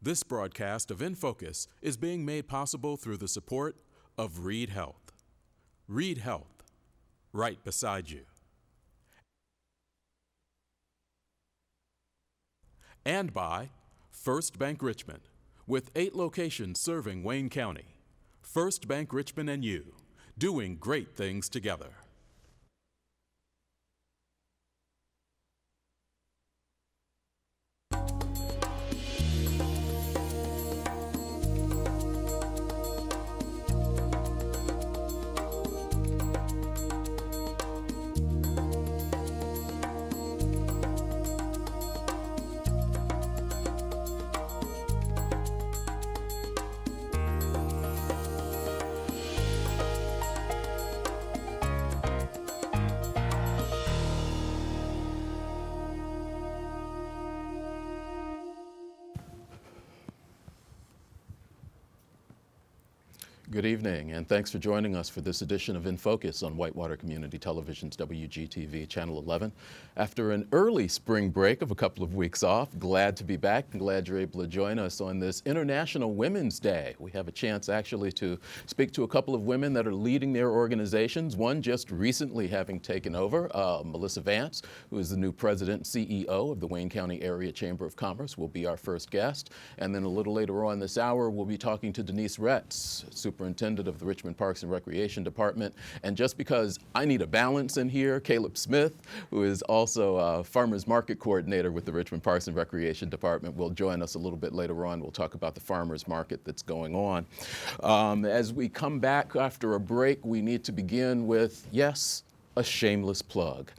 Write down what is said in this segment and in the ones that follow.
This broadcast of In Focus is being made possible through the support of Reed Health. Reed Health, right beside you. And by First Bank Richmond, with 8 locations serving Wayne County. First Bank Richmond and you, doing great things together. Good evening, and thanks for joining us for this edition of In Focus on Whitewater Community Television's WCTV Channel 11. After an early spring break of a couple of weeks off, glad to be back and glad you're able to join us on this International Women's Day. We have a chance actually to speak to a couple of women that are leading their organizations, one just recently having taken over, Melissa Vance, who is the new president and CEO of the Wayne County Area Chamber of Commerce, will be our first guest. And then a little later on this hour, we'll be talking to Denise Retz, Superintendent of the Richmond Parks and Recreation Department. And just because I need a balance in here, Caleb Smith, who is also a Farmers Market Coordinator with the Richmond Parks and Recreation Department, will join us a little bit later on. We'll talk about the farmers market that's going on. As we come back after a break, we need to begin with, yes, a shameless plug.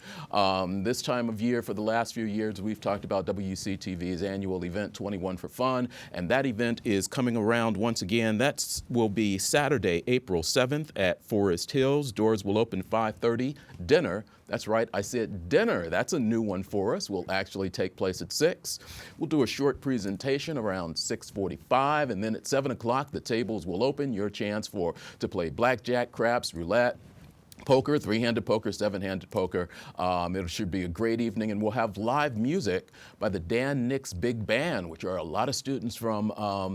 This time of year, for the last few years, we've talked about WCTV's annual event, 21 for Fun, and that event is coming around once again. That will be Saturday, April 7th at Forest Hills. Doors will open 5:30. Dinner, that's right, I said dinner. That's a new one for us. Will actually take place at 6. We'll do a short presentation around 6:45, and then at 7 o'clock, the tables will open. Your chance to play blackjack, craps, roulette, poker, 3-handed poker, 7-handed poker. It should be a great evening, and we'll have live music by the Dan Nix Big Band, which are a lot of students from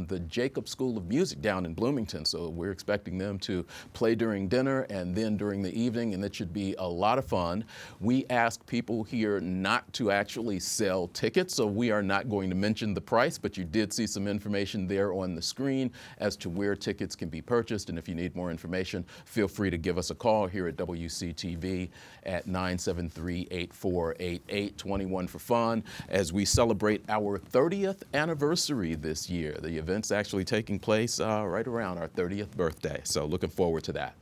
the Jacob School of Music down in Bloomington. So we're expecting them to play during dinner and then during the evening, and it should be a lot of fun. We ask people here not to actually sell tickets, so we are not going to mention the price, but you did see some information there on the screen as to where tickets can be purchased. And if you need more information, feel free to give us a call here at WCTV at 973-8488, 21 for Fun, as we celebrate our 30th anniversary this year. The event's actually taking place right around our 30th birthday, so looking forward to that.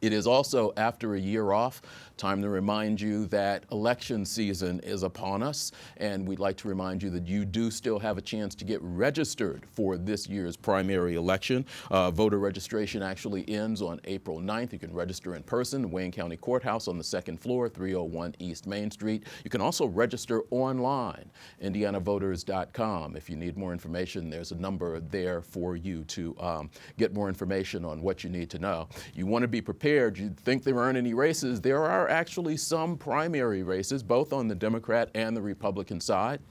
It is also, after a year off, time to remind you that election season is upon us, and we'd like to remind you that you do still have a chance to get registered for this year's primary election. Voter registration actually ends on April 9th. You can register in person, Wayne County Courthouse on the 2nd floor, 301 East Main Street. You can also register online, indianavoters.com. If you need more information, there's a number there for you to get more information on what you need to know. You want to be prepared. You'd think there aren't any races. There are actually some primary races, both on the Democrat and the Republican side.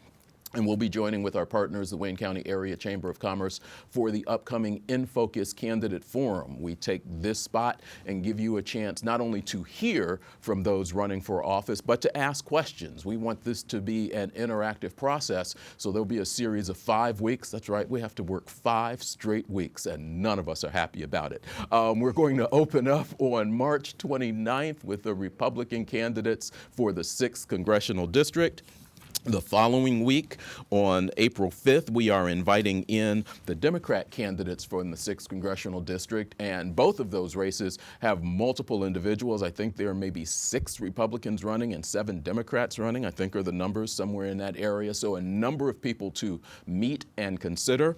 And we'll be joining with our partners, the Wayne County Area Chamber of Commerce, for the upcoming In Focus Candidate Forum. We take this spot and give you a chance not only to hear from those running for office, but to ask questions. We want this to be an interactive process, so there'll be a series of 5 weeks. That's right, we have to work 5 straight weeks, and none of us are happy about it. We're going to open up on March 29th with the Republican candidates for the 6th Congressional District. The following week, on April 5th, we are inviting in the Democrat candidates from the 6th Congressional District, and both of those races have multiple individuals. I think there are maybe 6 Republicans running and 7 Democrats running, I think are the numbers somewhere in that area. So a number of people to meet and consider.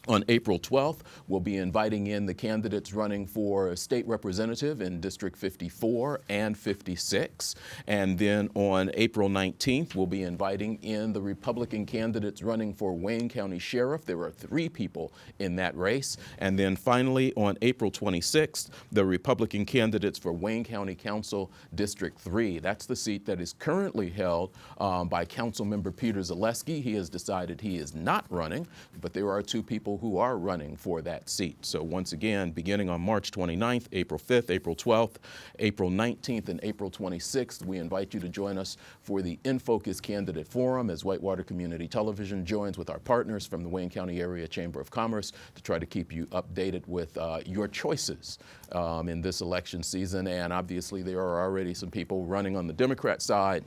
On April 12th, we'll be inviting in the candidates running for state representative in District 54 and 56. And then on April 19th, we'll be inviting in the Republican candidates running for Wayne County Sheriff. There are 3 people in that race. And then finally, on April 26th, the Republican candidates for Wayne County Council District 3. That's the seat that is currently held by Councilmember Peter Zaleski. He has decided he is not running, but there are 2 people who are running for that seat. So once again, beginning on March 29th, April 5th, April 12th, April 19th, and April 26th, we invite you to join us for the In Focus Candidate Forum as Whitewater Community Television joins with our partners from the Wayne County Area Chamber of Commerce to try to keep you updated with your choices in this election season. And obviously there are already some people running on the Democrat side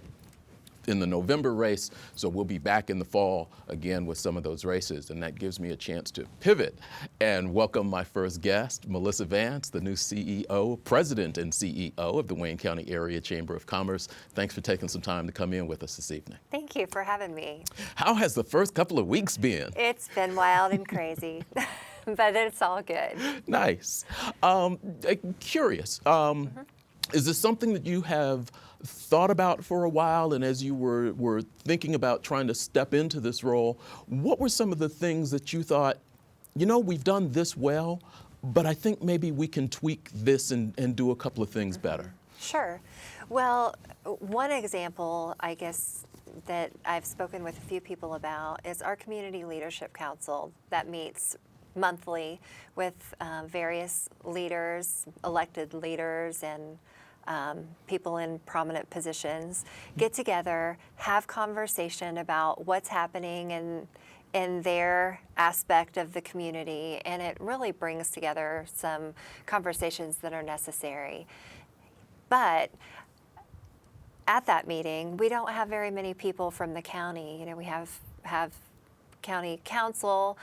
in the November race, so we'll be back in the fall again with some of those races, and that gives me a chance to pivot and welcome my first guest, Melissa Vance, the new CEO, President and CEO of the Wayne County Area Chamber of Commerce. Thanks for taking some time to come in with us this evening. Thank you for having me. How has the first couple of weeks been? It's been wild and crazy, but it's all good. Nice. Curious, is this something that you have thought about for a while, and as you were thinking about trying to step into this role, what were some of the things that you thought, you know, we've done this well, but I think maybe we can tweak this and do a couple of things better? Sure. Well, one example, I guess, that I've spoken with a few people about is our Community Leadership Council that meets monthly with various leaders, elected leaders, and people in prominent positions get together, have conversation about what's happening in their aspect of the community, and it really brings together some conversations that are necessary. But at that meeting, we don't have very many people from the county. You know, we have county council,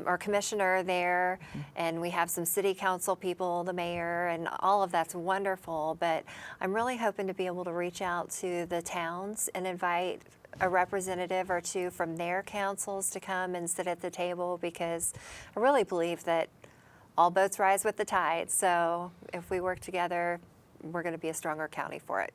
or commissioner there, and we have some city council people, the mayor, and all of that's wonderful, but I'm really hoping to be able to reach out to the towns and invite a representative or 2 from their councils to come and sit at the table, because I really believe that all boats rise with the tide. So if we work together, we're going to be a stronger county for it.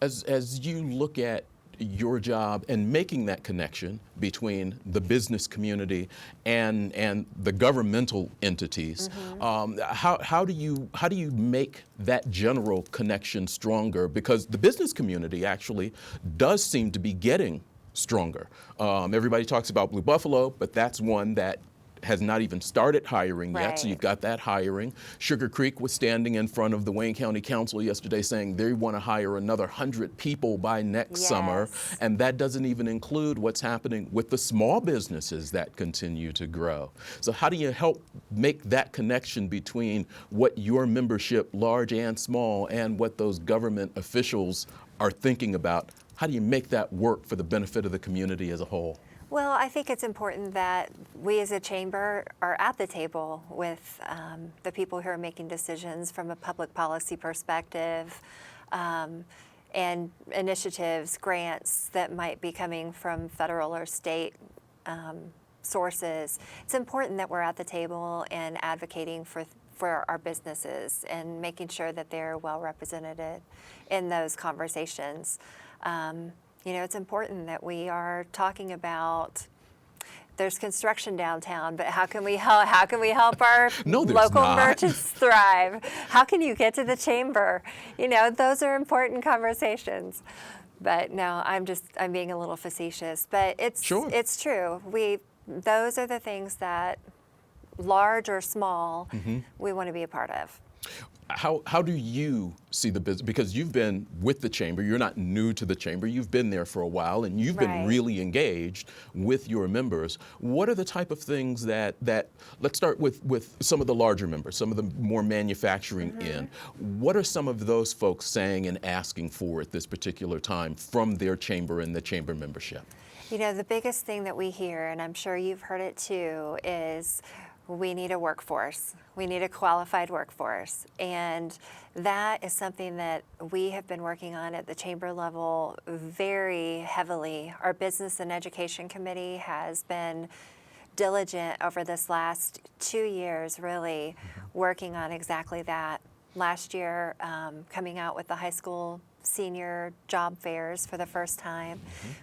As you look at your job and making that connection between the business community and the governmental entities, how do you make that general connection stronger? Because the business community actually does seem to be getting stronger. Everybody talks about Blue Buffalo, but that's one that has not even started hiring yet, so you've got that hiring. Sugar Creek was standing in front of the Wayne County Council yesterday saying they want to hire another 100 people by next summer, and that doesn't even include what's happening with the small businesses that continue to grow. So how do you help make that connection between what your membership, large and small, and what those government officials are thinking about? How do you make that work for the benefit of the community as a whole? Well, I think it's important that we as a chamber are at the table with the people who are making decisions from a public policy perspective, and initiatives, grants that might be coming from federal or state sources. It's important that we're at the table and advocating for our businesses and making sure that they're well represented in those conversations. You know, it's important that we are talking about, there's construction downtown, but how can we help our local merchants thrive? How can you get to the chamber? You know, those are important conversations. But no, I'm being a little facetious, but it's true. Those are the things that, large or small, we want to be a part of. How do you see the business? Because you've been with the chamber, you're not new to the chamber, you've been there for a while, and you've been really engaged with your members. What are the type of things that let's start with some of the larger members, some of the more manufacturing in. What are some of those folks saying and asking for at this particular time from their chamber and the chamber membership? You know, the biggest thing that we hear, and I'm sure you've heard it too, is we need a workforce. We need a qualified workforce. And that is something that we have been working on at the chamber level very heavily. Our Business and Education Committee has been diligent over this last 2 years, really working on exactly that. Last year, coming out with the high school senior job fairs for the first time.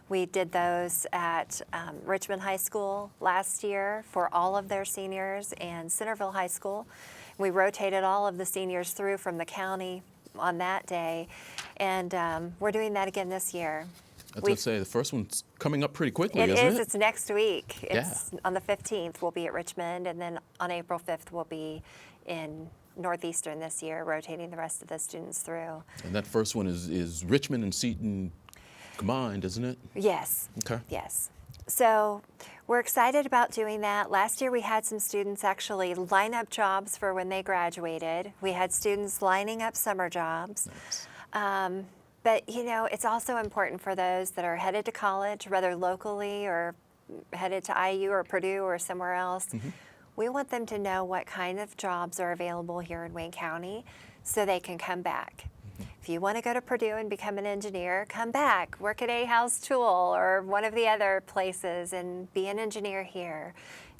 We did those at Richmond High School last year for all of their seniors, and Centerville High School. We rotated all of the seniors through from the county on that day, and we're doing that again this year. I was going to say, the first one's coming up pretty quickly, It isn't is. it? It's next week. Yeah. It's on the 15th, we'll be at Richmond, and then on April 5th, we'll be in Northeastern this year, rotating the rest of the students through. And that first one is Richmond and Seton combined, isn't it? Yes. Okay. Yes. So we're excited about doing that. Last year we had some students actually line up jobs for when they graduated. We had students lining up summer jobs. Nice. But you know, it's also important for those that are headed to college, whether locally or headed to IU or Purdue or somewhere else. We want them to know what kind of jobs are available here in Wayne County so they can come back. If you want to go to Purdue and become an engineer, come back, work at A House Tool or one of the other places and be an engineer here.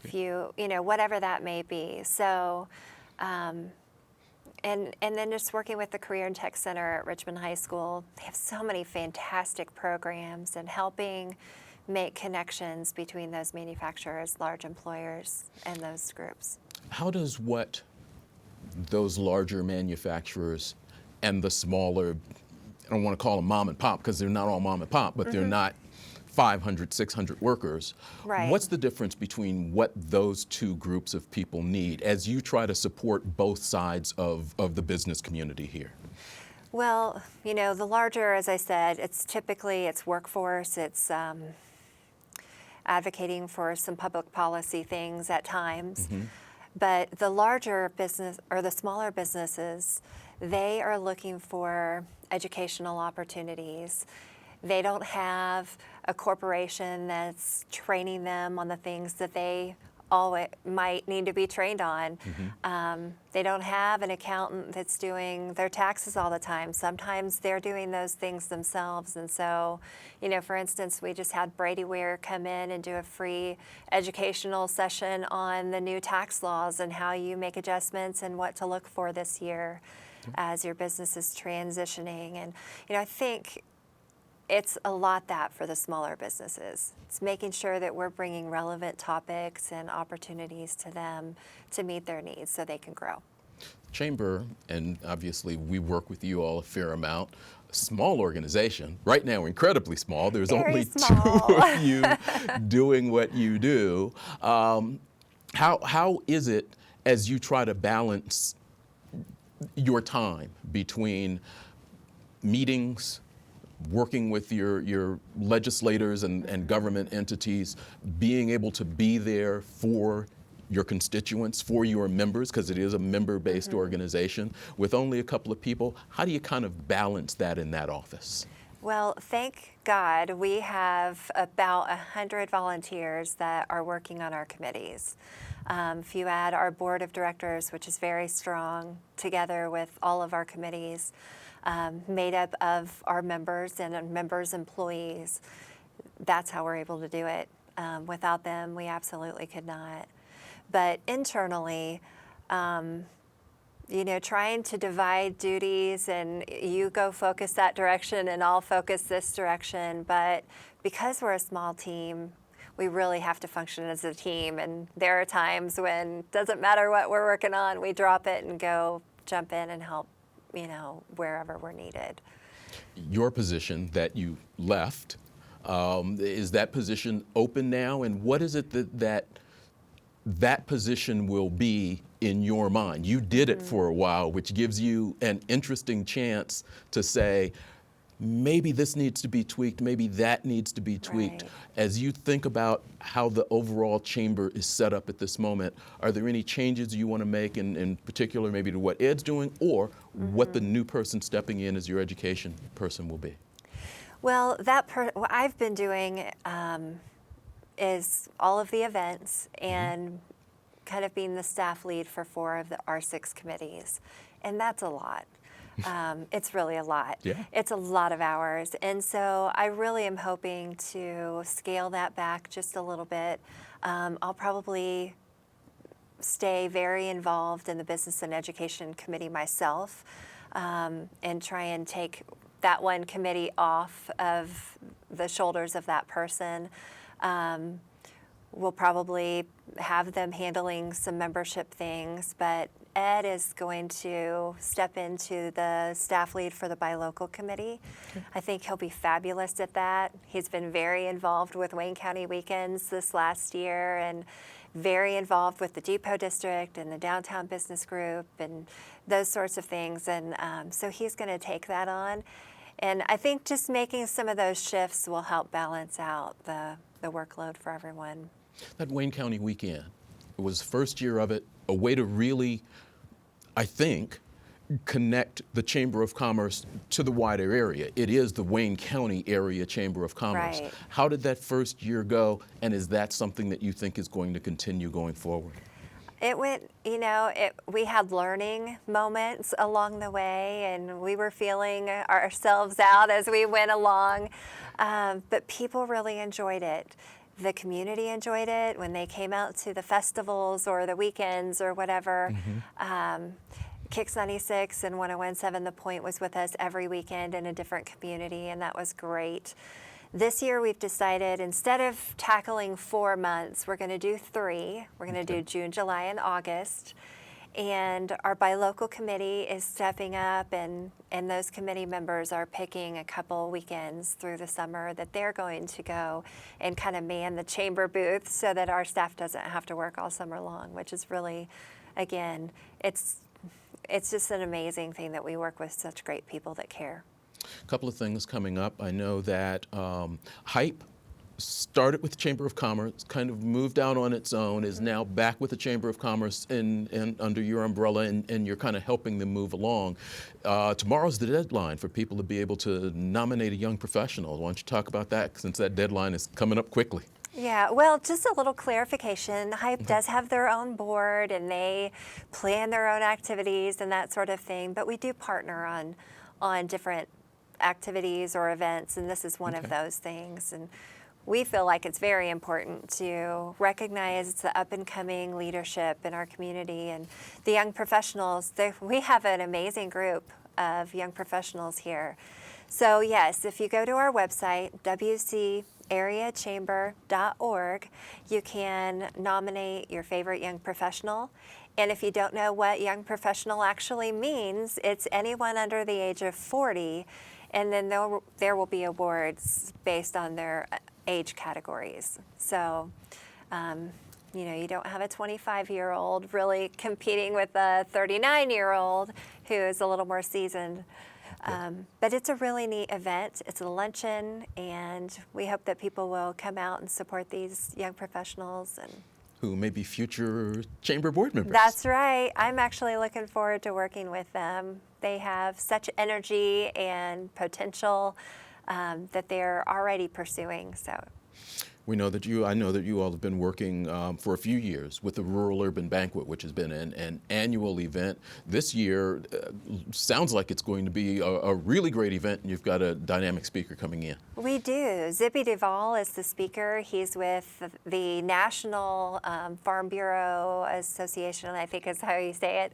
If you know, whatever that may be. So, and then just working with the Career and Tech Center at Richmond High School, they have so many fantastic programs, and helping make connections between those manufacturers, large employers, and those groups. How does what those larger manufacturers and the smaller, I don't want to call them mom and pop because they're not all mom and pop, but they're not 500, 600 workers. Right. What's the difference between what those two groups of people need as you try to support both sides of the business community here? Well, you know, the larger, as I said, it's workforce, it's advocating for some public policy things at times. But the larger business or the smaller businesses, they are looking for educational opportunities. They don't have a corporation that's training them on the things that they always might need to be trained on. They don't have an accountant that's doing their taxes all the time. Sometimes they're doing those things themselves. And so, you know, for instance, we just had Brady Ware come in and do a free educational session on the new tax laws and how you make adjustments and what to look for this year as your business is transitioning. And, you know, I think it's a lot that for the smaller businesses. It's making sure that we're bringing relevant topics and opportunities to them to meet their needs so they can grow. Chamber, and obviously we work with you all a fair amount, a small organization, right now incredibly small. There's Very only small. 2 of you doing what you do. How is it as you try to balance your time between meetings, working with your legislators and government entities, being able to be there for your constituents, for your members, because it is a member-based organization, with only a couple of people? How do you kind of balance that in that office? Well, thank God we have about 100 volunteers that are working on our committees. If you add our board of directors, which is very strong, together with all of our committees, made up of our members and members' employees, that's how we're able to do it. Without them, we absolutely could not. But internally, you know, trying to divide duties, and you go focus that direction and I'll focus this direction. But because we're a small team, we really have to function as a team. And there are times when it doesn't matter what we're working on, we drop it and go jump in and help, you know, wherever we're needed. Your position that you left, is that position open now? And what is it that position will be in your mind? You did it for a while, which gives you an interesting chance to say, maybe this needs to be tweaked, maybe that needs to be tweaked. Right. As you think about how the overall chamber is set up at this moment, are there any changes you want to make in particular maybe to what Ed's doing, or what the new person stepping in as your education person will be? Well, what I've been doing is all of the events and kind of being the staff lead for 4 of our 6 committees. And that's a lot. It's really a lot. Yeah. It's a lot of hours. And so I really am hoping to scale that back just a little bit. I'll probably stay very involved in the Business and Education Committee myself, and try and take that one committee off of the shoulders of that person. We'll probably have them handling some membership things, but Ed is going to step into the staff lead for the Buy Local Committee. Okay. I think he'll be fabulous at that. He's been very involved with Wayne County Weekends this last year, and very involved with the Depot District and the Downtown Business Group and those sorts of things. And so he's going to take that on. And I think just making some of those shifts will help balance out the workload for everyone. That Wayne County Weekend, it was the first year of it, a way to really, I think, connect the Chamber of Commerce to the wider area. It is the Wayne County Area Chamber of Commerce. Right. How did that first year go, and is that something that you think is going to continue going forward? It went, we had learning moments along the way, and we were feeling ourselves out as we went along, but people really enjoyed it. The community enjoyed it when they came out to the festivals or the weekends or whatever. Mm-hmm. Kicks 96 and 101.7 The Point was with us every weekend in a different community, and that was great. This year we've decided, instead of tackling 4 months, we're going to do 3. We're going to do June, July, and August. And our Buy Local Committee is stepping up, and those committee members are picking a couple weekends through the summer that they're going to go and kind of man the chamber booth so that our staff doesn't have to work all summer long, which is really, again, it's just an amazing thing that we work with such great people that care. A couple of things coming up. I know that HYPE started with the Chamber of Commerce, kind of moved out on its own, is now back with the Chamber of Commerce and under your umbrella, and you're kind of helping them move along. Tomorrow's the deadline for people to be able to nominate a young professional. Why don't you talk about that, since that deadline is coming up quickly? Yeah, well, just a little clarification. HYPE does have their own board, and they plan their own activities and that sort of thing, but we do partner on different activities or events, and this is one of those things. And we feel like it's very important to recognize the up-and-coming leadership in our community and the young professionals. We have an amazing group of young professionals here. So yes, if you go to our website, WCAreachamber.org, you can nominate your favorite young professional. And if you don't know what young professional actually means, it's anyone under the age of 40, and then there will be awards based on their age categories. So, you don't have a 25-year-old really competing with a 39-year-old who is a little more seasoned. But it's a really neat event. It's a luncheon, and we hope that people will come out and support these young professionals and who may be future chamber board members. That's right. I'm actually looking forward to working with them. They have such energy and potential that they're already pursuing. So. I know that you all have been working for a few years with the Rural Urban Banquet, which has been an annual event. This year sounds like it's going to be a really great event, and you've got a dynamic speaker coming in. We do. Zippy Duvall is the speaker. He's with the National Farm Bureau Association, I think is how you say it.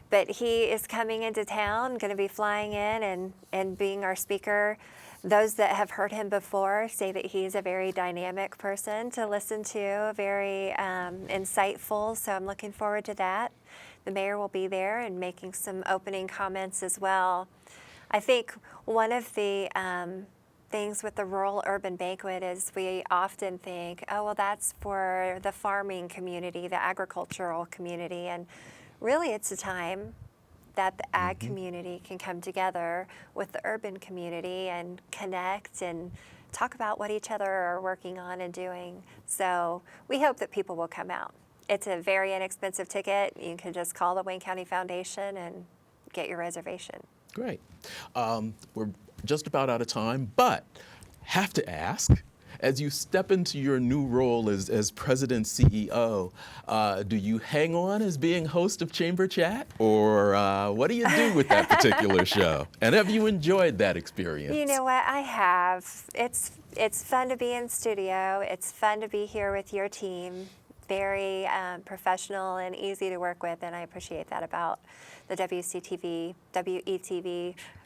But he is coming into town, going to be flying in and being our speaker. Those that have heard him before say that he's a very dynamic person to listen to, very insightful, so I'm looking forward to that. The mayor will be there and making some opening comments as well. I think one of the things with the Rural Urban Banquet is we often think, oh, well, that's for the farming community, the agricultural community, and really it's a time that the ag community can come together with the urban community and connect and talk about what each other are working on and doing. So we hope that people will come out. It's a very inexpensive ticket. You can just call the Wayne County Foundation and get your reservation. Great. We're just about out of time, but have to ask, As you step into your new role as President CEO, do you hang on as being host of Chamber Chat, or what do you do with that particular show? And have you enjoyed that experience? You know what? I have. It's fun to be in studio. It's fun to be here with your team. Very professional and easy to work with, and I appreciate that about the WCTV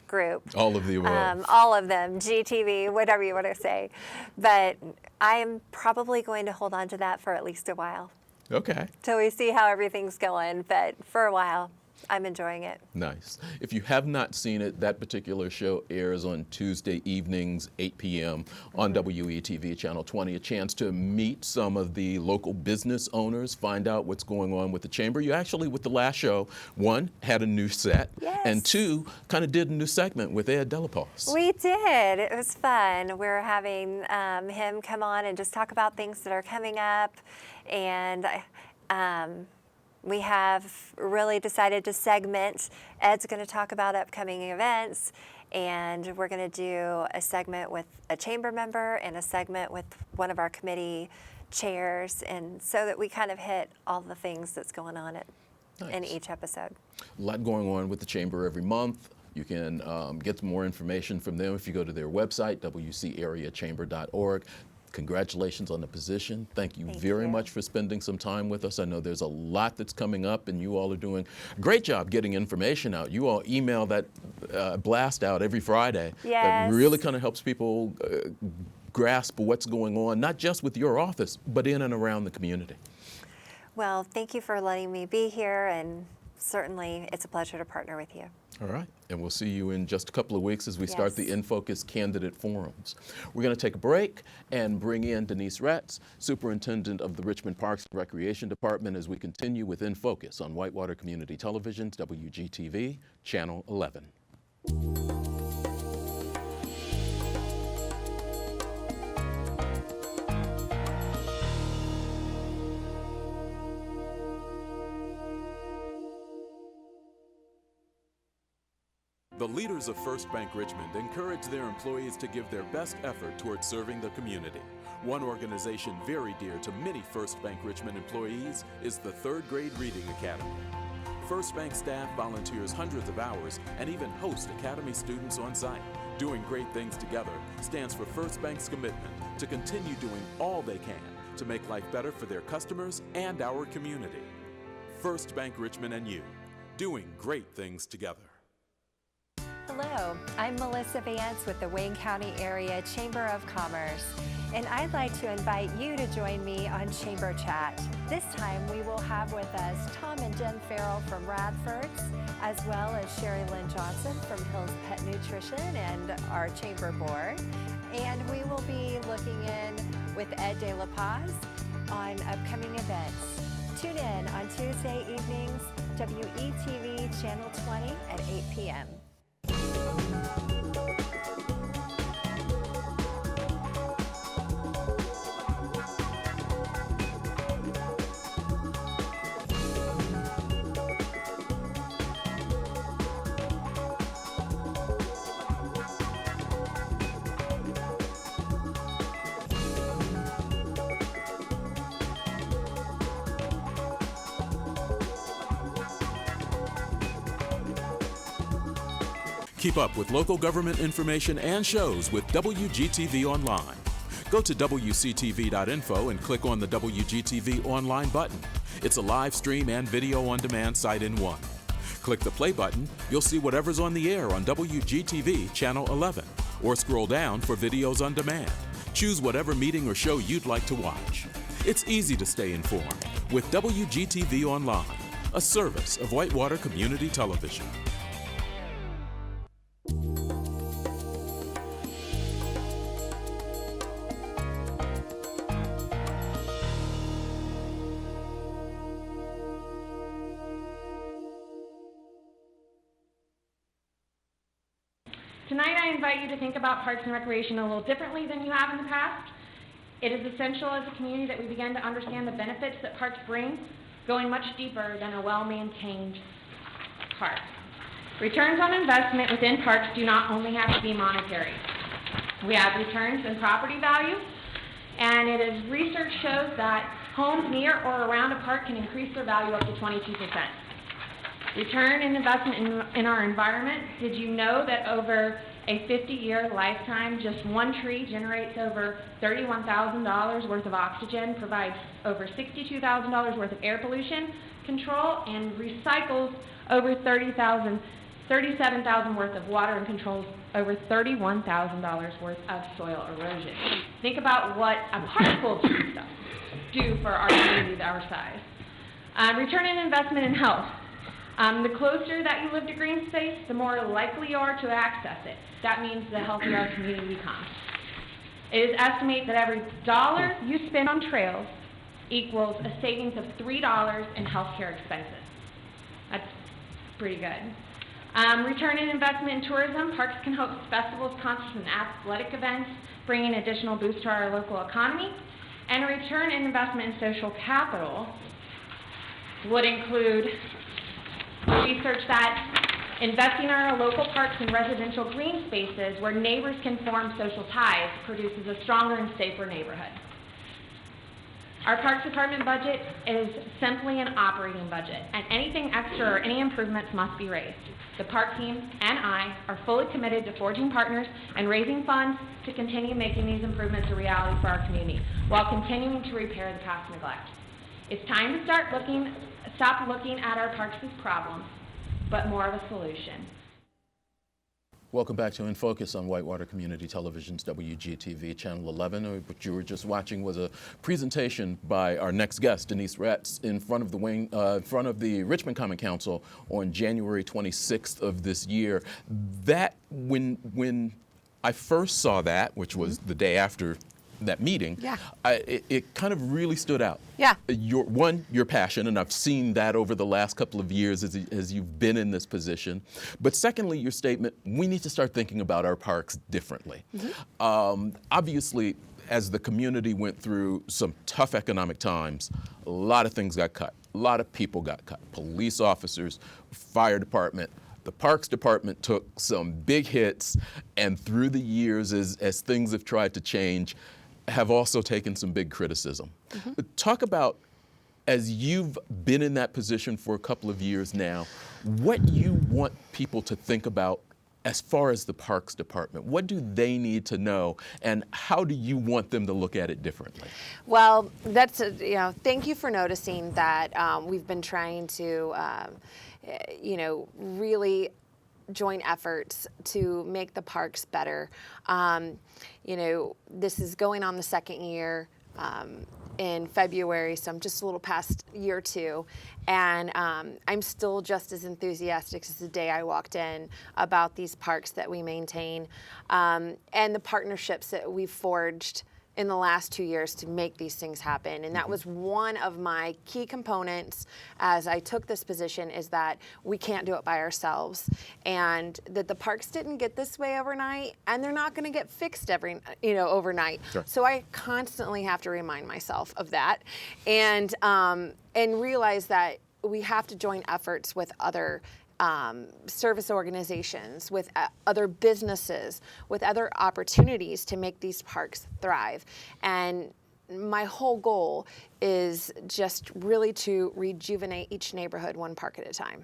group. All of the above. All of them, GTV, whatever you want to say. But I'm probably going to hold on to that for at least a while. Okay. Till we see how everything's going, but for a while, I'm enjoying it. Nice. If you have not seen it, that particular show airs on Tuesday evenings, 8 p.m. on WETV Channel 20. A chance to meet some of the local business owners, find out what's going on with the Chamber. You actually, with the last show, one, had a new set, yes. and two, kind of did a new segment with Ed Delapaus. We did. It was fun. We're having him come on and just talk about things that are coming up, and we have really decided to segment. Ed's going to talk about upcoming events, and we're going to do a segment with a chamber member and a segment with one of our committee chairs, and so that we kind of hit all the things that's going on in each episode. A lot going on with the Chamber every month. You can get more information from them if you go to their website, wcareachamber.org. Congratulations on the position. Thank you very much for spending some time with us. I know there's a lot that's coming up, and you all are doing a great job getting information out. You all email that blast out every Friday. Yes. That really kind of helps people grasp what's going on, not just with your office, but in and around the community. Well, thank you for letting me be here, and certainly it's a pleasure to partner with you. All right, and we'll see you in just a couple of weeks as we start the In Focus candidate forums. We're going to take a break and bring in Denise Retz, Superintendent of the Richmond Parks and Recreation Department, as we continue with In Focus on Whitewater Community Television's WGTV, Channel 11. The leaders of First Bank Richmond encourage their employees to give their best effort towards serving the community. One organization very dear to many First Bank Richmond employees is the Third Grade Reading Academy. First Bank staff volunteers hundreds of hours and even host Academy students on site. Doing great things together stands for First Bank's commitment to continue doing all they can to make life better for their customers and our community. First Bank Richmond and you, doing great things together. Hello, I'm Melissa Vance with the Wayne County Area Chamber of Commerce, and I'd like to invite you to join me on Chamber Chat. This time we will have with us Tom and Jen Farrell from Radford's, as well as Sherry Lynn Johnson from Hill's Pet Nutrition and our Chamber Board. And we will be looking in with Ed De La Paz on upcoming events. Tune in on Tuesday evenings, WETV Channel 20 at 8 p.m. Keep up with local government information and shows with WGTV Online. Go to WCTV.info and click on the WGTV Online button. It's a live stream and video on demand site in one. Click the play button, you'll see whatever's on the air on WGTV Channel 11, or scroll down for videos on demand. Choose whatever meeting or show you'd like to watch. It's easy to stay informed with WGTV Online, a service of Whitewater Community Television. Tonight, I invite you to think about Parks and Recreation a little differently than you have in the past. It is essential as a community that we begin to understand the benefits that parks bring, going much deeper than a well-maintained park. Returns on investment within parks do not only have to be monetary. We have returns in property value, And research shows that homes near or around a park can increase their value up to 22%. Return in investment in our environment. Did you know that over a 50-year lifetime, just one tree generates over $31,000 worth of oxygen, provides over $62,000 worth of air pollution control, and recycles over $37,000 worth of water and controls over $31,000 worth of soil erosion. Think about what a park full of tree stuff do for our communities our size. Return in investment in health. The closer that you live to green space, the more likely you are to access it. That means the healthier our community becomes. It is estimated that every dollar you spend on trails equals a savings of $3 in healthcare expenses. That's pretty good. Return in investment in tourism. Parks can host festivals, concerts, and athletic events, bringing additional boost to our local economy. And a return in investment in social capital would include research that investing in our local parks and residential green spaces where neighbors can form social ties produces a stronger and safer neighborhood. Our Parks Department budget is simply an operating budget, and anything extra or any improvements must be raised. The park team and I are fully committed to forging partners and raising funds to continue making these improvements a reality for our community while continuing to repair the past neglect. It's time to stop looking at our parks as problems, but more of a solution. Welcome back to In Focus on Whitewater Community Television's WGTV Channel 11. What you were just watching was a presentation by our next guest, Denise Retz, in front of the Richmond Common Council on January 26th of this year. That, when I first saw that, which was the day after that meeting, it kind of really stood out. Yeah. Your passion, and I've seen that over the last couple of years as you've been in this position. But secondly, your statement, we need to start thinking about our parks differently. Obviously, as the community went through some tough economic times, a lot of things got cut. A lot of people got cut. Police officers, fire department. The Parks Department took some big hits, and through the years, as things have tried to change, have also taken some big criticism. Talk about, as you've been in that position for a couple of years now, what you want people to think about as far as the Parks Department. What do they need to know, and how do you want them to look at it differently? Well, thank you for noticing that we've been trying to, really joint efforts to make the parks better. This is going on the second year in February, so I'm just a little past year two, and I'm still just as enthusiastic as the day I walked in about these parks that we maintain and the partnerships that we've forged in the last 2 years to make these things happen. And that was one of my key components as I took this position, is that we can't do it by ourselves, and that the parks didn't get this way overnight, and they're not going to get fixed overnight. Sure. So I constantly have to remind myself of that, and realize that we have to join efforts with other service organizations, with other businesses, with other opportunities to make these parks thrive. And my whole goal is just really to rejuvenate each neighborhood one park at a time.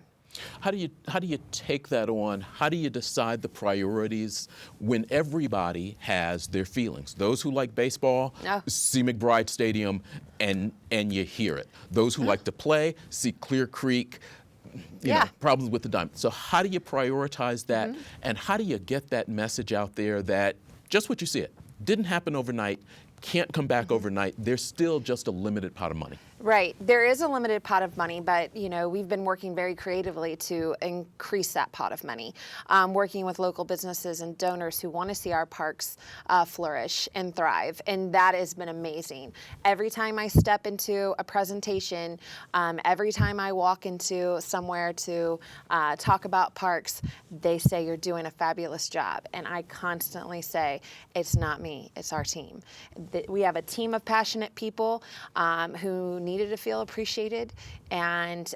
How do you take that on? How do you decide the priorities when everybody has their feelings? Those who like baseball see McBride Stadium and you hear it. Those who like to play see Clear Creek, problems with the diamond. So how do you prioritize that, and how do you get that message out there that just what you see it didn't happen overnight, can't come back overnight, there's still just a limited pot of money? Right. There is a limited pot of money, but we've been working very creatively to increase that pot of money, working with local businesses and donors who want to see our parks flourish and thrive, and that has been amazing. Every time I step into a presentation, every time I walk into somewhere to talk about parks, they say you're doing a fabulous job, and I constantly say it's not me, it's our team. We have a team of passionate people who needed to feel appreciated, and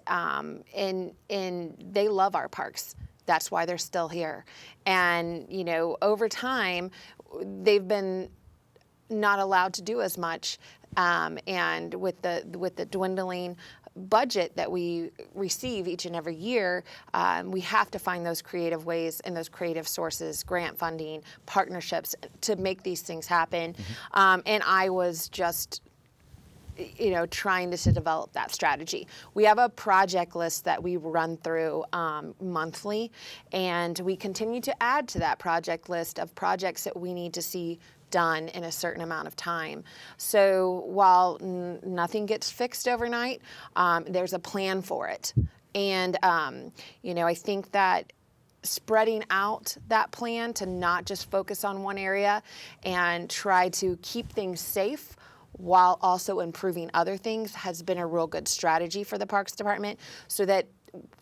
they love our parks. That's why they're still here. And over time, they've been not allowed to do as much. And with the dwindling budget that we receive each and every year, we have to find those creative ways and those creative sources, grant funding, partnerships to make these things happen. And I was just trying to develop that strategy. We have a project list that we run through monthly, and we continue to add to that project list of projects that we need to see done in a certain amount of time. So while nothing gets fixed overnight, there's a plan for it. And, I think that spreading out that plan to not just focus on one area and try to keep things safe while also improving other things has been a real good strategy for the Parks Department, so that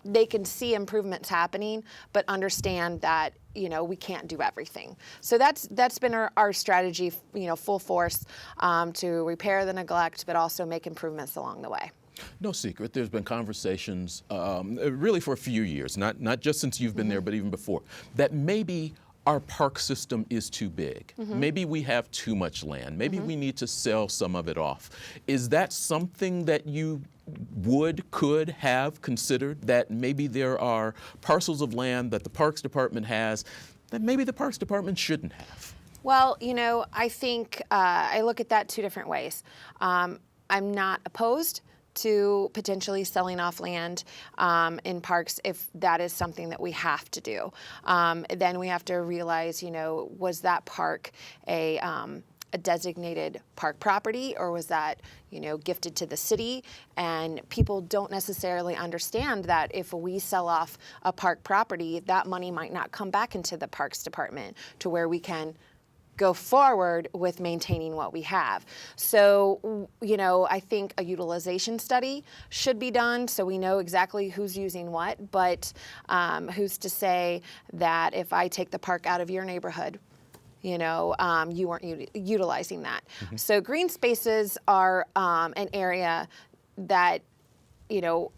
they can see improvements happening, but understand that, we can't do everything. So that's been our strategy, full force, to repair the neglect, but also make improvements along the way. No secret, there's been conversations really for a few years, not just since you've been there, but even before, that maybe our park system is too big. Maybe we have too much land. Maybe we need to sell some of it off. Is that something that you could have considered, that maybe there are parcels of land that the Parks Department has that maybe the Parks Department shouldn't have? Well, I think I look at that two different ways. I'm not opposed to potentially selling off land in parks if that is something that we have to do. Then we have to realize, was that park a designated park property, or was that, gifted to the city? And people don't necessarily understand that if we sell off a park property, that money might not come back into the Parks Department to where we can go forward with maintaining what we have. So, I think a utilization study should be done so we know exactly who's using what, but who's to say that if I take the park out of your neighborhood, you weren't utilizing that. So green spaces are an area that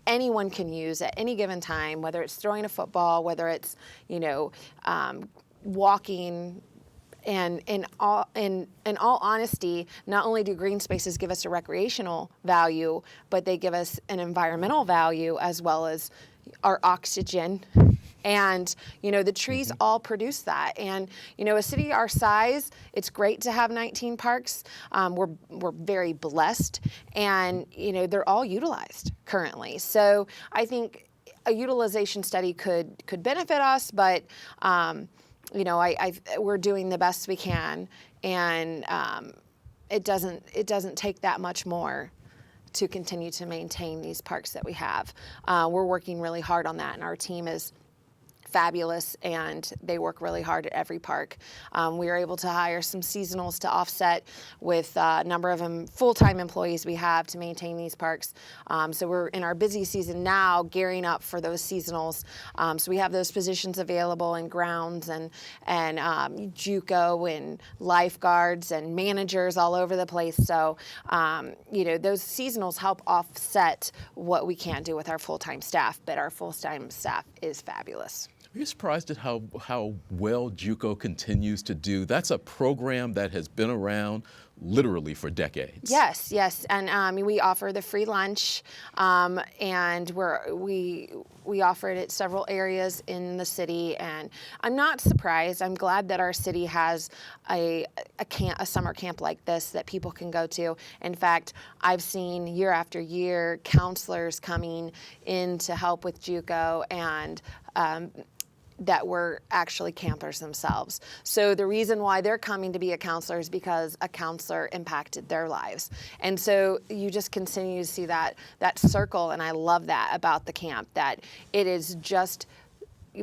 anyone can use at any given time, whether it's throwing a football, whether it's walking. And in all honesty, not only do green spaces give us a recreational value, but they give us an environmental value as well as our oxygen. And, the trees all produce that. And, a city our size, it's great to have 19 parks. We're very blessed, and, they're all utilized currently. So I think a utilization study could benefit us, but, we're doing the best we can, and it doesn't take that much more to continue to maintain these parks that we have. We're working really hard on that, and our team is fabulous, and they work really hard at every park. We were able to hire some seasonals to offset with a number of full-time employees we have to maintain these parks. So we're in our busy season now, gearing up for those seasonals. So we have those positions available in grounds and JUCO and lifeguards and managers all over the place. So those seasonals help offset what we can't do with our full-time staff, but our full-time staff is fabulous. Are you surprised at how well JUCO continues to do? That's a program that has been around literally for decades. Yes, and we offer the free lunch, and we offer it at several areas in the city. And I'm not surprised. I'm glad that our city has a summer camp like this that people can go to. In fact, I've seen year after year counselors coming in to help with JUCO, and that were actually campers themselves. So the reason why they're coming to be a counselor is because a counselor impacted their lives. And so you just continue to see that circle, and I love that about the camp, that it is just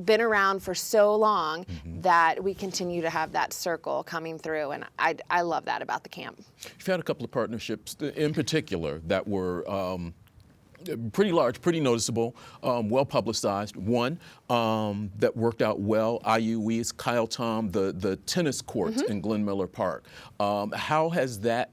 been around for so long that we continue to have that circle coming through, and I love that about the camp. You've had a couple of partnerships in particular that were pretty large, pretty noticeable, well publicized. One that worked out well, IUE's Kyle Tom, the tennis courts in Glen Miller Park. How has that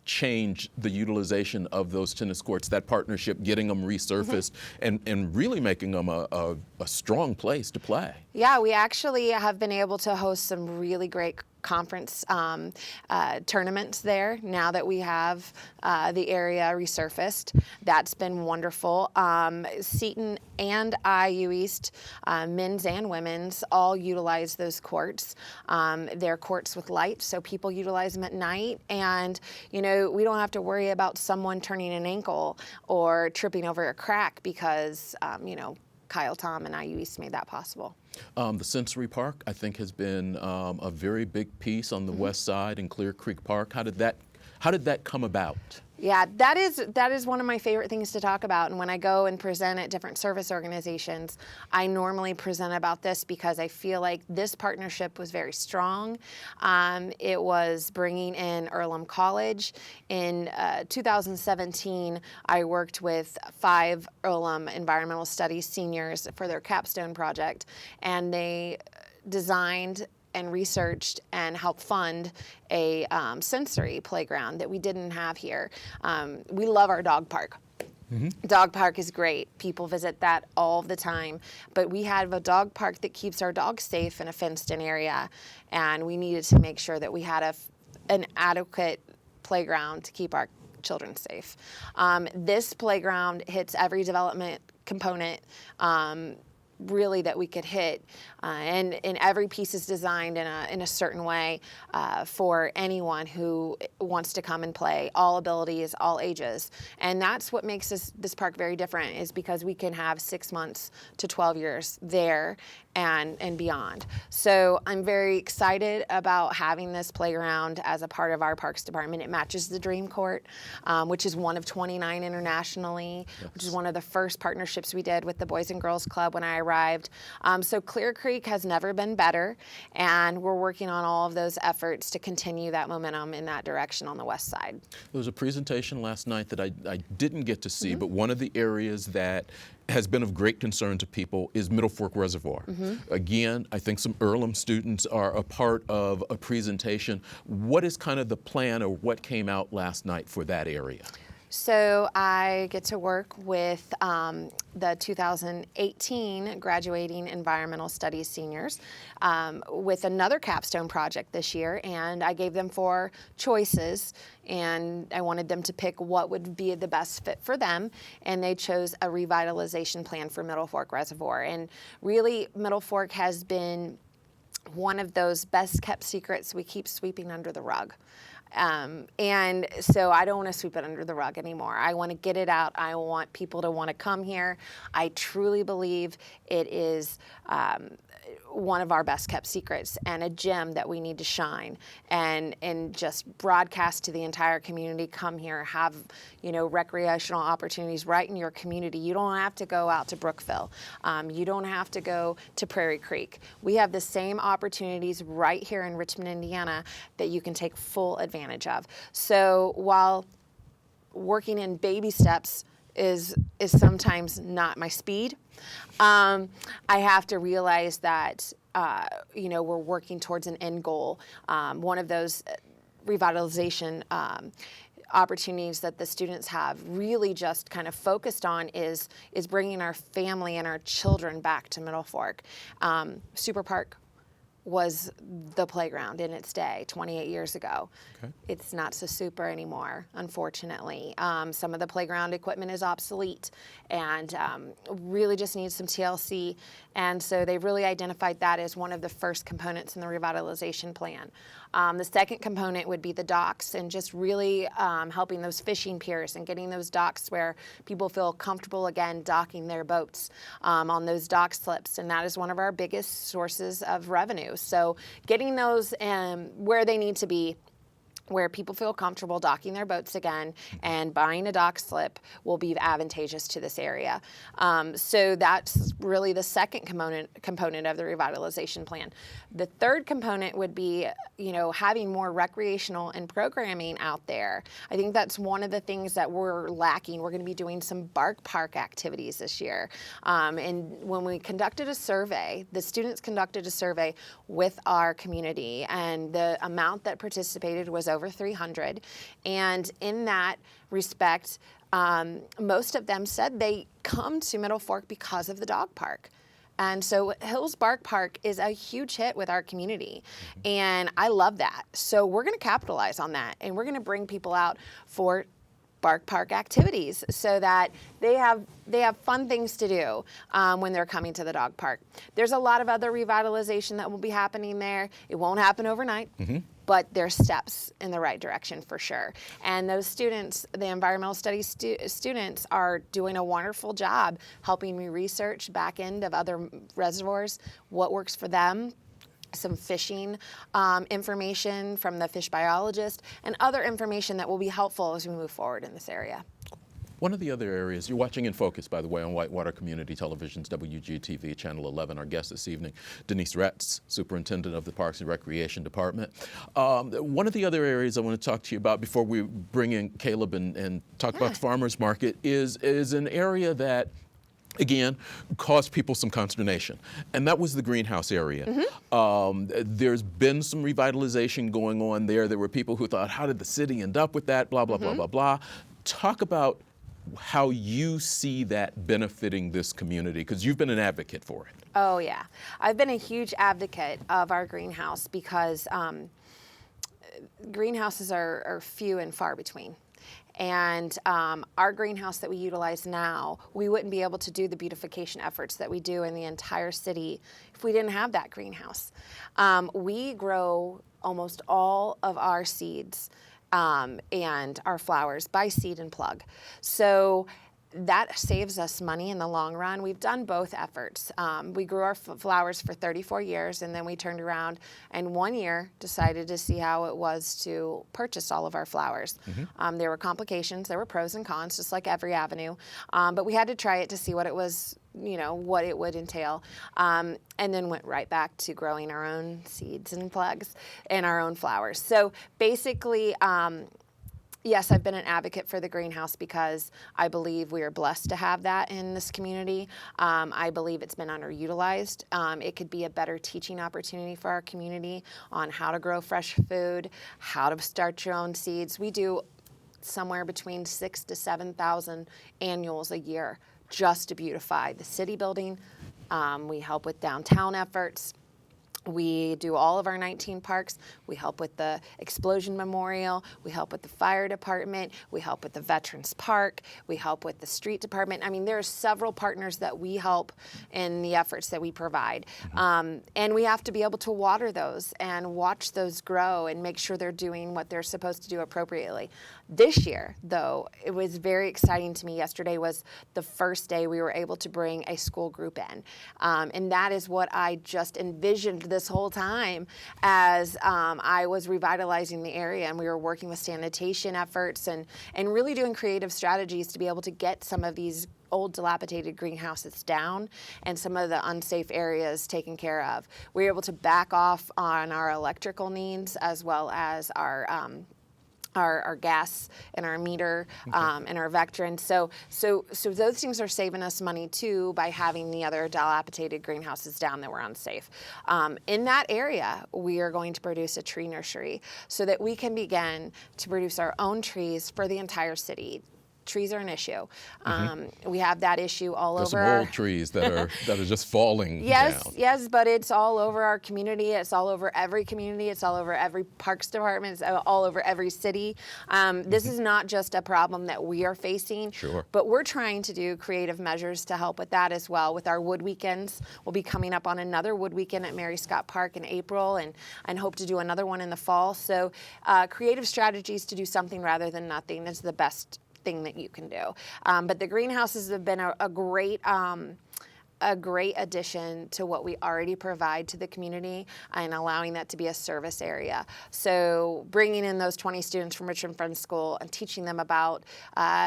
changed the utilization of those tennis courts, that partnership, getting them resurfaced and really making them a strong place to play? Yeah, we actually have been able to host some really great conference tournaments there now that we have the area resurfaced. That's been wonderful. Seton and IU East, men's and women's, all utilize those courts. They're courts with lights, so people utilize them at night. And, you know, we don't have to worry about someone turning an ankle or tripping over a crack because, you know, Kyle Tom and IU East made that possible. The Sensory Park, I think, has been a very big piece on the west side in Clear Creek Park. How did that come about? Yeah, that is one of my favorite things to talk about. And when I go and present at different service organizations, I normally present about this because I feel like this partnership was very strong. It was bringing in Earlham College. In 2017, I worked with 5 Earlham Environmental Studies seniors for their capstone project, and they designed and researched and helped fund a sensory playground that we didn't have here. We love our dog park. Dog park is great. People visit that all the time. But we have a dog park that keeps our dogs safe in a fenced-in area, and we needed to make sure that we had an adequate playground to keep our children safe. This playground hits every development component really that we could hit, and every piece is designed in a certain way for anyone who wants to come and play, all abilities, all ages. And that's what makes this park very different, is because we can have 6 months to 12 years there and beyond. So I'm very excited about having this playground as a part of our Parks Department. It matches the Dream Court, which is one of 29 internationally, which is one of the first partnerships we did with the Boys and Girls Club when I arrived. So Clear Creek has never been better, and we're working on all of those efforts to continue that momentum in that direction on the west side. There was a presentation last night that I didn't get to see, but one of the areas that has been of great concern to people is Middle Fork Reservoir. Again, I think some Earlham students are a part of a presentation. What is kind of the plan, or what came out last night for that area? So I get to work with the 2018 graduating environmental studies seniors with another capstone project this year, and I gave them 4 choices, and I wanted them to pick what would be the best fit for them, and they chose a revitalization plan for Middle Fork Reservoir. And really, Middle Fork has been one of those best kept secrets we keep sweeping under the rug. And so I don't want to sweep it under the rug anymore. I want to get it out. I want people to want to come here. I truly believe it is one of our best kept secrets and a gem that we need to shine and just broadcast to the entire community. Come here, have, you know, recreational opportunities right in your community. You don't have to go out to Brookville. You don't have to go to Prairie Creek. We have the same opportunities right here in Richmond, Indiana, that you can take full advantage of. So while working in baby steps is sometimes not my speed, I have to realize that you know, we're working towards an end goal. One of those revitalization opportunities that the students have really just kind of focused on is bringing our family and our children back to Middle Fork. Super Park was the playground in its day 28 years ago. Okay. It's not so super anymore, unfortunately. Some of the playground equipment is obsolete and really just needs some TLC. And so they really identified that as one of the first components in the revitalization plan. The second component would be the docks and just really helping those fishing piers and getting those docks where people feel comfortable again docking their boats on those dock slips. And that is one of our biggest sources of revenue. So getting those where they need to be, where people feel comfortable docking their boats again, and buying a dock slip will be advantageous to this area. So that's really the second component of the revitalization plan. The third component would be, you know, having more recreational and programming out there. I think that's one of the things that we're lacking. We're going to be doing some Bark Park activities this year. And when we conducted a survey, the students conducted a survey with our community, and the amount that participated was over 300. And in that respect, most of them said they come to Middle Fork because of the dog park. And so Hills Bark Park is a huge hit with our community, and I love that. So we're going to capitalize on that, and we're going to bring people out for Bark Park activities so that they have fun things to do when they're coming to the dog park. There's a lot of other revitalization that will be happening there. It won't happen overnight. But there's steps in the right direction for sure. And those students, the environmental studies students, are doing a wonderful job helping me research back end of other reservoirs, what works for them, some fishing information from the fish biologist, and other information that will be helpful as we move forward in this area. One of the other areas, you're watching In Focus, by the way, on Whitewater Community Television's WGTV Channel 11. Our guest this evening, Denise Retz, Superintendent of the Parks and Recreation Department. One of the other areas I want to talk to you about before we bring in Caleb and talk about the farmers market is an area that, again, caused people some consternation, and that was the greenhouse area. There's been some revitalization going on there. There were people who thought, how did the city end up with that, blah, blah, blah, blah, blah. Talk about how you see that benefiting this community, because you've been an advocate for it. Oh yeah, I've been a huge advocate of our greenhouse because greenhouses are few and far between. And our greenhouse that we utilize now, we wouldn't be able to do the beautification efforts that we do in the entire city if we didn't have that greenhouse. We grow almost all of our seeds and our flowers by seed and plug. So that saves us money in the long run. We've done both efforts. We grew our flowers for 34 years, and then we turned around and 1 year decided to see how it was to purchase all of our flowers. There were complications, there were pros and cons, just like every avenue, but we had to try it to see what it was, what it would entail, and then went right back to growing our own seeds and plugs and our own flowers. So basically, yes, I've been an advocate for the greenhouse because I believe we are blessed to have that in this community. I believe it's been underutilized. It could be a better teaching opportunity for our community on how to grow fresh food, how to start your own seeds. We do somewhere between 6,000 to 7,000 annuals a year just to beautify the city building. We help with downtown efforts. We do all of our 19 parks. We help with the Explosion Memorial. We help with the fire department. We help with the Veterans Park. We help with the street department. I mean, there are several partners that we help in the efforts that we provide. And we have to be able to water those and watch those grow and make sure they're doing what they're supposed to do appropriately. This year, though, it was very exciting to me. Yesterday was the first day we were able to bring a school group in. And that is what I just envisioned this whole time as I was revitalizing the area, and we were working with sanitation efforts and really doing creative strategies to be able to get some of these old dilapidated greenhouses down and some of the unsafe areas taken care of. We were able to back off on our electrical needs as well as our gas and our meter and our Vectrin. So those things are saving us money too by having the other dilapidated greenhouses down that were unsafe. In that area, we are going to produce a tree nursery so that we can begin to produce our own trees for the entire city. Trees are an issue. We have that issue all There's over. some old trees that are just falling down. Yes, but it's all over our community. It's all over every community. It's all over every parks department. It's all over every city. This is not just a problem that we are facing. Sure. But we're trying to do creative measures to help with that as well. With our wood weekends, we'll be coming up on another wood weekend at Mary Scott Park in April, and hope to do another one in the fall. So creative strategies to do something rather than nothing is the best thing that you can do. But the greenhouses have been a great addition to what we already provide to the community and allowing that to be a service area. So bringing in those 20 students from Richmond Friends School and teaching them about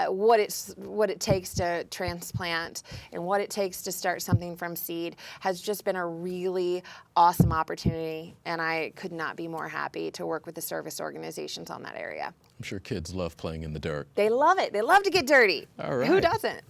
what it takes to transplant and what it takes to start something from seed has just been a really awesome opportunity, and I could not be more happy to work with the service organizations on that area. I'm sure kids love playing in the dirt. They love it. They love to get dirty. All right. Who doesn't?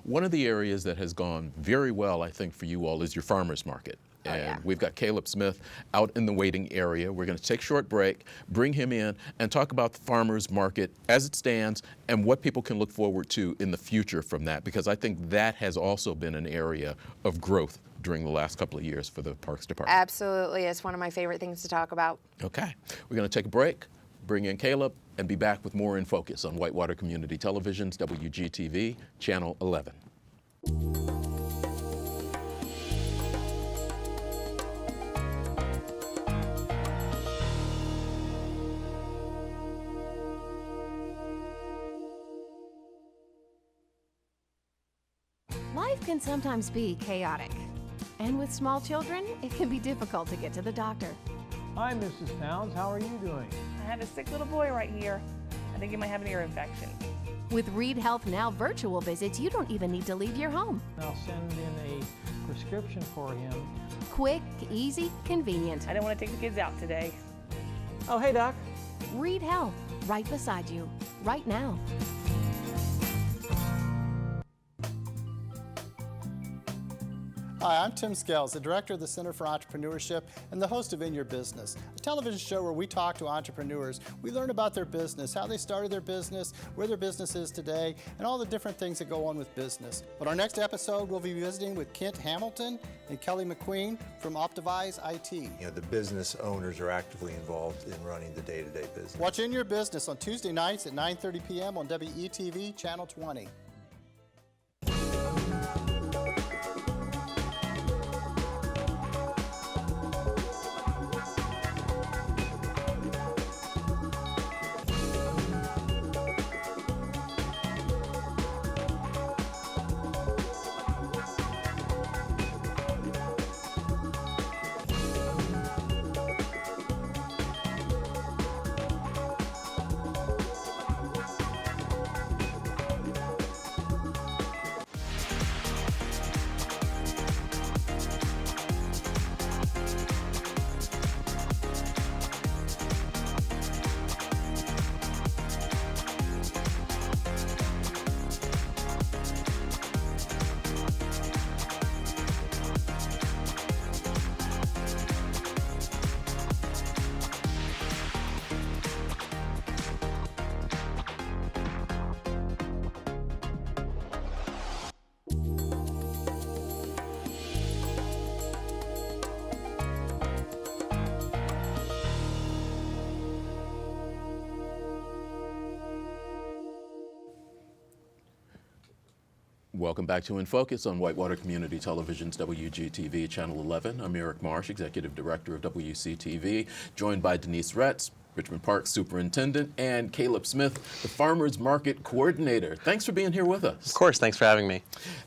One of the areas that has gone very well, I think, for you all is your farmers market. And yeah. we've got Caleb Smith out in the waiting area. We're going to take a short break, bring him in, and talk about the farmers market as it stands and what people can look forward to in the future from that, because I think that has also been an area of growth during the last couple of years for the Parks Department. Absolutely. It's one of my favorite things to talk about. Okay. We're going to take a break, bring in Caleb, and be back with more In Focus on Whitewater Community Television's WGTV, Channel 11. Life can sometimes be chaotic, and with small children, it can be difficult to get to the doctor. Hi, Mrs. Towns. How are you doing? I have a sick little boy right here. I think he might have an ear infection. With Read Health Now virtual visits, you don't even need to leave your home. I'll send in a prescription for him. Quick, easy, convenient. I don't want to take the kids out today. Oh, hey, Doc. Read Health, right beside you, right now. Hi, I'm Tim Scales, the Director of the Center for Entrepreneurship and the host of In Your Business, a television show where we talk to entrepreneurs. We learn about their business, how they started their business, where their business is today, and all the different things that go on with business. But our next episode, we'll be visiting with Kent Hamilton and Kelly McQueen from Optavise IT. You know, the business owners are actively involved in running the day-to-day business. Watch In Your Business on Tuesday nights at 9:30 p.m. on WCTV, Channel 20. Welcome back to In Focus on Whitewater Community Television's WGTV Channel 11. I'm Eric Marsh, Executive Director of WCTV, joined by Denise Retz, Richmond Park Superintendent, and Caleb Smith, the Farmers Market Coordinator. Thanks for being here with us. Of course, thanks for having me.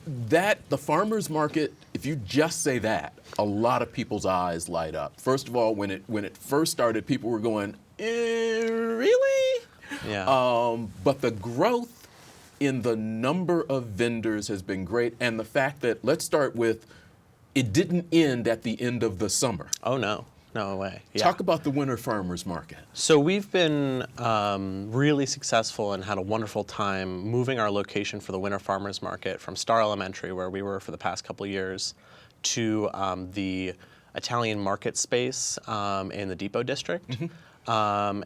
The farmers market, if you just say that, a lot of people's eyes light up. First of all, when it first started, people were going, really? Yeah. But the growth in the number of vendors has been great, and the fact that, let's start with, it didn't end at the end of the summer. Oh, no. No way. Yeah. Talk about the winter farmers market. So we've been really successful and had a wonderful time moving our location for the winter farmers market from Star Elementary, where we were for the past couple of years, to the Italian market space in the Depot District. Mm-hmm.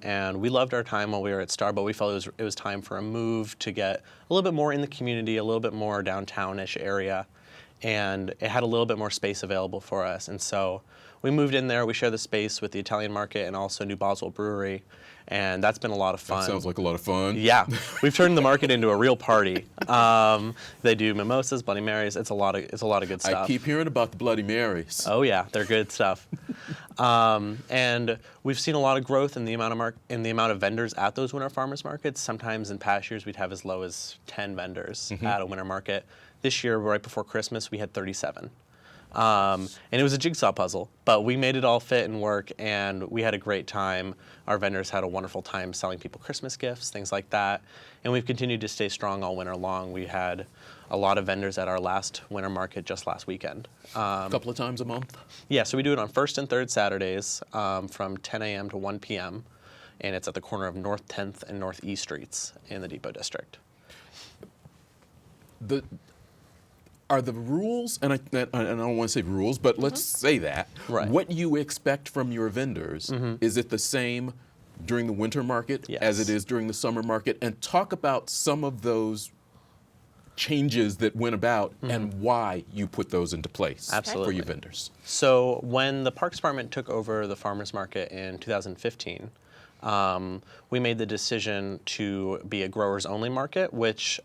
And we loved our time while we were at Star, but we felt it was time for a move to get a little bit more in the community, a little bit more downtown-ish area, and it had a little bit more space available for us. And so we moved in there. We share the space with the Italian market and also New Boswell Brewery, and that's been a lot of fun. That sounds like a lot of fun. Yeah, we've turned the market into a real party. They do mimosas, Bloody Marys. It's a lot of good stuff. I keep hearing about the Bloody Marys. Oh yeah, they're good stuff. And we've seen a lot of growth in the amount of vendors at those winter farmers markets. Sometimes in past years we'd have as low as 10 vendors at a winter market. This year, right before Christmas, we had 37. And it was a jigsaw puzzle, but we made it all fit and work, and we had a great time. Our vendors had a wonderful time selling people Christmas gifts, things like that, and we've continued to stay strong all winter long. We had a lot of vendors at our last winter market just last weekend. A couple of times a month? Yeah, so we do it on first and third Saturdays from 10 a.m. to 1 p.m., and it's at the corner of North 10th and Northeast Streets in the Depot District. Are the rules, and I don't want to say rules, but let's say that, Right. what you expect from your vendors, is it the same during the winter market as it is during the summer market? And talk about some of those changes that went about and why you put those into place for your vendors. So when the Parks Department took over the farmers market in 2015, we made the decision to be a growers only market, which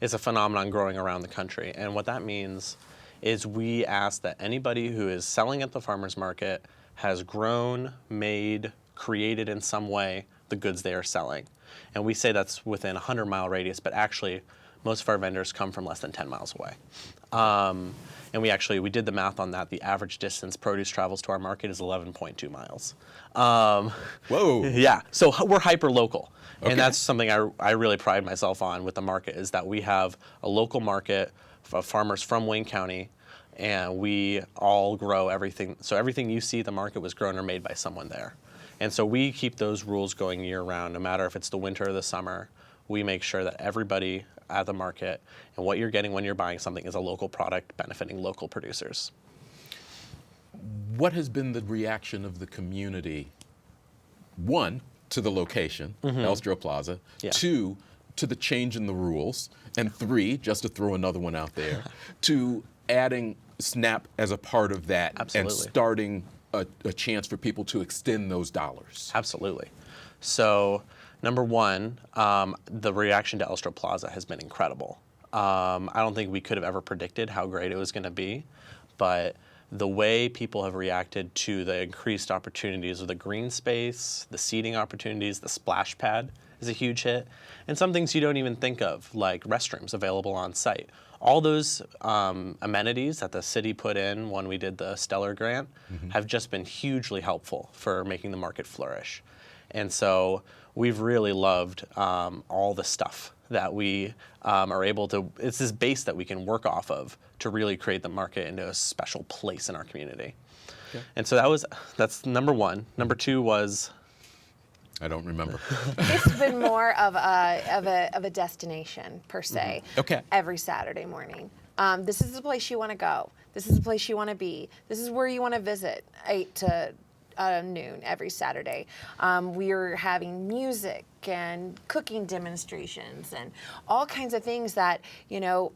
is a phenomenon growing around the country. And what that means is we ask that anybody who is selling at the farmers market has grown, made, created in some way the goods they are selling. And we say that's within a 100-mile radius, but actually most of our vendors come from less than 10 miles away. And we did the math on that. The average distance produce travels to our market is 11.2 miles. Whoa. Yeah, so we're hyper local. Okay. And that's something I really pride myself on with the market, is that we have a local market of farmers from Wayne County, and we all grow everything. So everything you see at the market was grown or made by someone there. And so we keep those rules going year round, no matter if it's the winter or the summer. We make sure that everybody at the market and what you're getting when you're buying something is a local product benefiting local producers. What has been the reaction of the community, one, to the location, Elstro Plaza, two, to the change in the rules, and three, just to throw another one out there, to adding SNAP as a part of that and starting a chance for people to extend those dollars? Absolutely. So number one, the reaction to Elstro Plaza has been incredible. I don't think we could have ever predicted how great it was going to be, but the way people have reacted to the increased opportunities of the green space, the seating opportunities, the splash pad is a huge hit, and some things you don't even think of, like restrooms available on site. All those amenities that the city put in when we did the Stellar Grant have just been hugely helpful for making the market flourish. And so we've really loved all the stuff that we are able to, it's this base that we can work off of to really create the market into a special place in our community. Okay. And so that's number one. Number two was, I don't remember. It's been more of a destination per se. Okay. Every Saturday morning. This is the place you want to go. This is the place you want to be. This is where you want to visit 8 to noon every Saturday. We're having music and cooking demonstrations and all kinds of things that,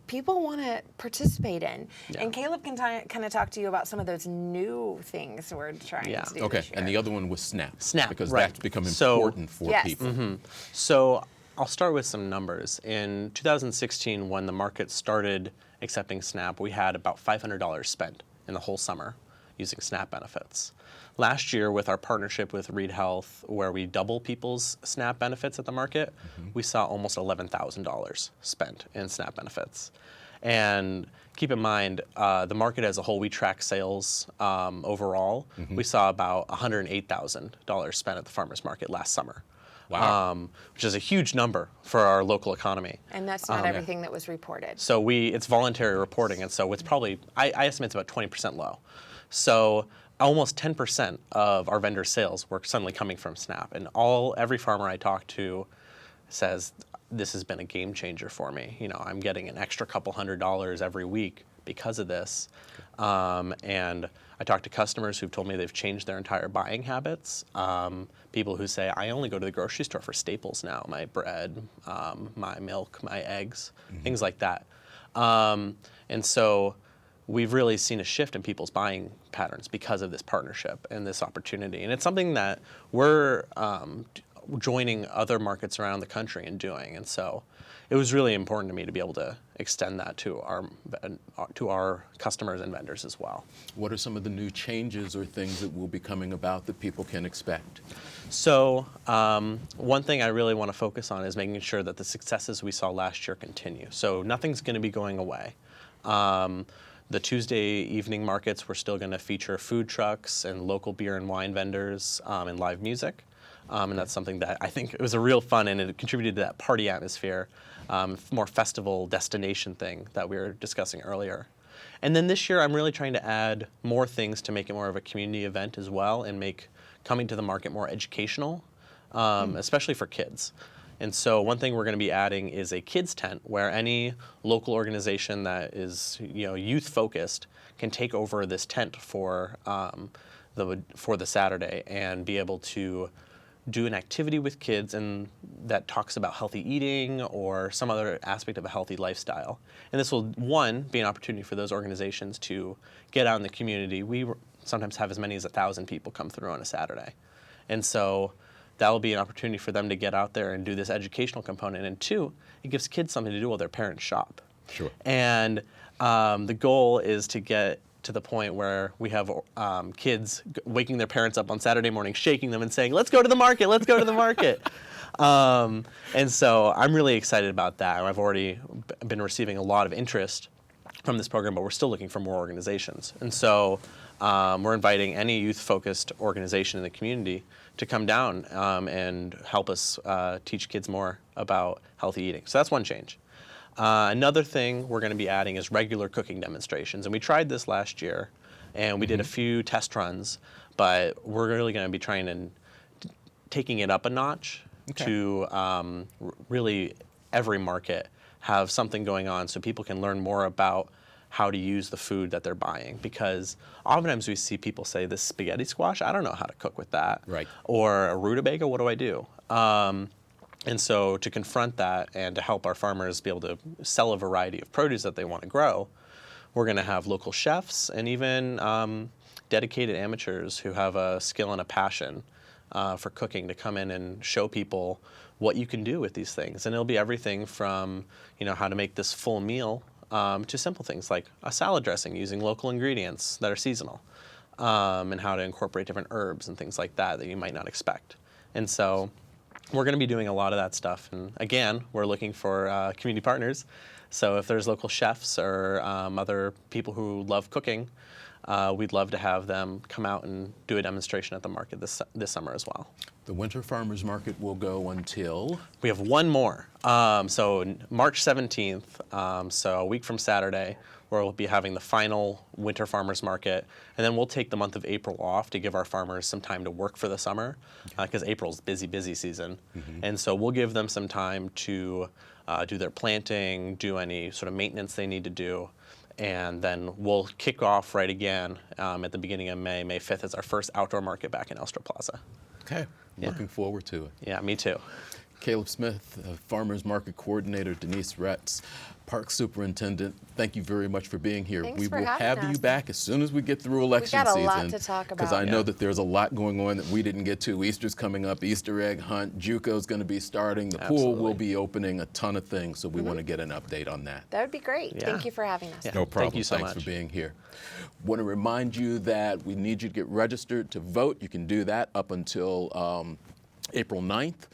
people want to participate in. Yeah. And Caleb can kind of talk to you about some of those new things we're trying to do. Okay, this year. And the other one was SNAP. SNAP, because right. that's become important for people. So I'll start with some numbers. In 2016, when the market started accepting SNAP, we had about $500 spent in the whole summer using SNAP benefits. Last year, with our partnership with Reed Health, where we double people's SNAP benefits at the market, we saw almost $11,000 spent in SNAP benefits. And keep in mind, the market as a whole, we track sales overall. We saw about $108,000 spent at the farmers market last summer. Wow. Which is a huge number for our local economy. And that's not everything that was reported. So it's voluntary reporting, and so it's probably, I estimate it's about 20% low. So almost 10% of our vendor sales were suddenly coming from SNAP, and every farmer I talk to says, this has been a game changer for me. I'm getting an extra couple $100 every week because of this. And I talk to customers who've told me they've changed their entire buying habits. People who say, I only go to the grocery store for staples now, my bread, my milk, my eggs, things like that. And so we've really seen a shift in people's buying patterns because of this partnership and this opportunity. And it's something that we're joining other markets around the country and doing. And so it was really important to me to be able to extend that to our customers and vendors as well. What are some of the new changes or things that will be coming about that people can expect? So one thing I really want to focus on is making sure that the successes we saw last year continue. So nothing's going to be going away. The Tuesday evening markets, we're still going to feature food trucks and local beer and wine vendors and live music. And that's something that I think it was a real fun, and it contributed to that party atmosphere, more festival destination thing that we were discussing earlier. And then this year, I'm really trying to add more things to make it more of a community event as well, and make coming to the market more educational, especially for kids. And so one thing we're going to be adding is a kids tent where any local organization that is youth focused can take over this tent for the Saturday and be able to do an activity with kids and that talks about healthy eating or some other aspect of a healthy lifestyle. And this will, one, be an opportunity for those organizations to get out in the community. We sometimes have as many as 1,000 people come through on a Saturday. And so that will be an opportunity for them to get out there and do this educational component. And two, it gives kids something to do while their parents shop. Sure. And the goal is to get to the point where we have kids waking their parents up on Saturday morning, shaking them and saying, let's go to the market, let's go to the market. And so I'm really excited about that. I've already been receiving a lot of interest from this program, but we're still looking for more organizations. And so we're inviting any youth-focused organization in the community to come down and help us teach kids more about healthy eating. So that's one change. Another thing we're going to be adding is regular cooking demonstrations. And we tried this last year, and we did a few test runs, but we're really going to be trying and taking it up a notch to really every market have something going on so people can learn more about how to use the food that they're buying. Because oftentimes we see people say, this spaghetti squash, I don't know how to cook with that. Right. Or a rutabaga, what do I do? And so to confront that and to help our farmers be able to sell a variety of produce that they want to grow, we're going to have local chefs and even dedicated amateurs who have a skill and a passion for cooking to come in and show people what you can do with these things. And it'll be everything from how to make this full meal to simple things like a salad dressing using local ingredients that are seasonal, and how to incorporate different herbs and things like that you might not expect. And so we're going to be doing a lot of that stuff. And again, we're looking for community partners. So if there's local chefs or other people who love cooking, we'd love to have them come out and do a demonstration at the market this summer as well. The Winter Farmers Market will go until? We have one more. So March 17th, so a week from Saturday, where we'll be having the final Winter Farmers Market. And then we'll take the month of April off to give our farmers some time to work for the summer, because April's busy season. And so we'll give them some time to do their planting, do any sort of maintenance they need to do. And then we'll kick off right again at the beginning of May. May 5th is our first outdoor market back in Elstra Plaza. Okay, looking forward to it. Yeah, me too. Caleb Smith, Farmers Market Coordinator, Denise Retz, Park Superintendent, thank you very much for being here. Thanks we for will having have us. you back as soon as we get through election season. We got a lot to talk about. Because I know that there's a lot going on that we didn't get to. Easter's coming up, Easter egg hunt, JUCO's going to be starting, the pool will be opening, a ton of things, so we want to get an update on that. That would be great. Yeah. Thank you for having us. Yeah. No problem. Thank you so Thanks much for being here. Want to remind you that we need you to get registered to vote. You can do that up until April 9th.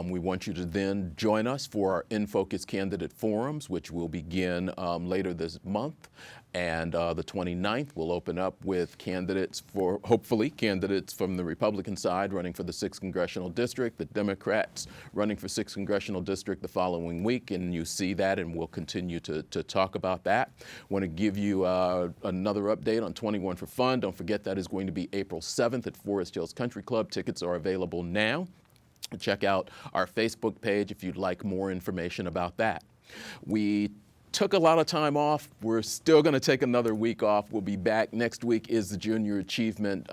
We want you to then join us for our In Focus candidate forums, which will begin later this month. And the 29th, we'll open up with candidates for, hopefully, candidates from the Republican side running for the 6th Congressional District, the Democrats running for 6th Congressional District the following week. And you see that, and we'll continue to talk about that. Want to give you another update on 21 for Fun. Don't forget that is going to be April 7th at Forest Hills Country Club. Tickets are available now. Check out our Facebook page if you'd like more information about that. We took a lot of time off. We're still going to take another week off. We'll be back. Next week is the Junior Achievement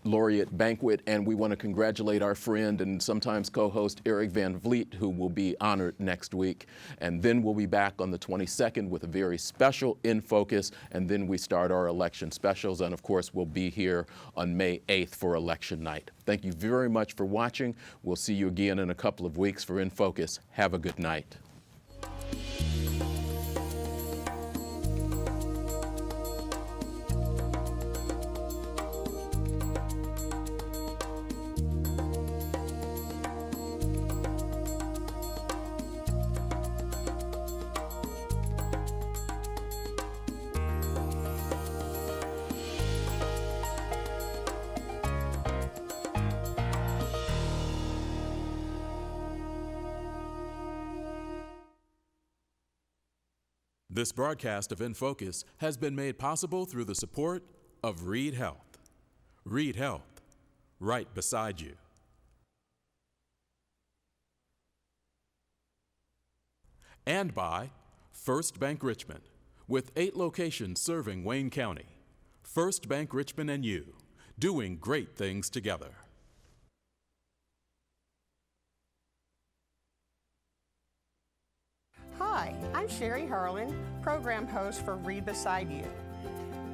Laureate Banquet, and we want to congratulate our friend and sometimes co-host Eric Van Vliet, who will be honored next week. And then we'll be back on the 22nd with a very special In Focus, and then we start our election specials. And of course, we'll be here on May 8th for election night. Thank you very much for watching. We'll see you again in a couple of weeks for In Focus. Have a good night. This broadcast of In Focus has been made possible through the support of Reed Health. Reed Health, right beside you. And by First Bank Richmond, with 8 locations serving Wayne County. First Bank Richmond and you, doing great things together. Hi, I'm Sherry Harlan, program host for Read Beside You.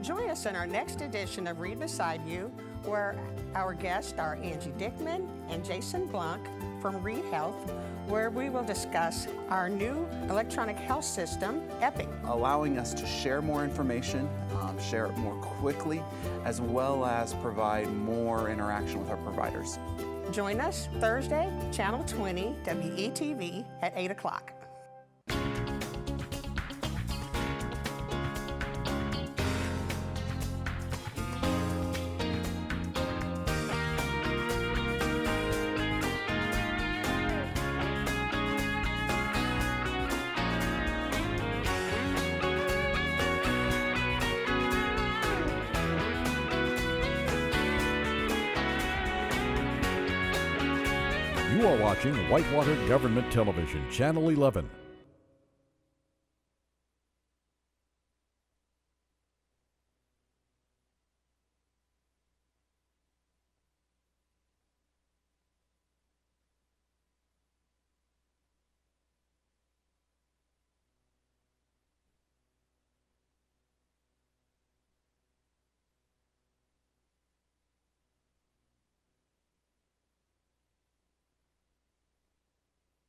Join us in our next edition of Read Beside You, where our guests are Angie Dickman and Jason Blanc from Read Health, where we will discuss our new electronic health system, Epic. Allowing us to share more information, share it more quickly, as well as provide more interaction with our providers. Join us Thursday, Channel 20, WETV at 8 o'clock. You are watching Whitewater Government Television, Channel 11.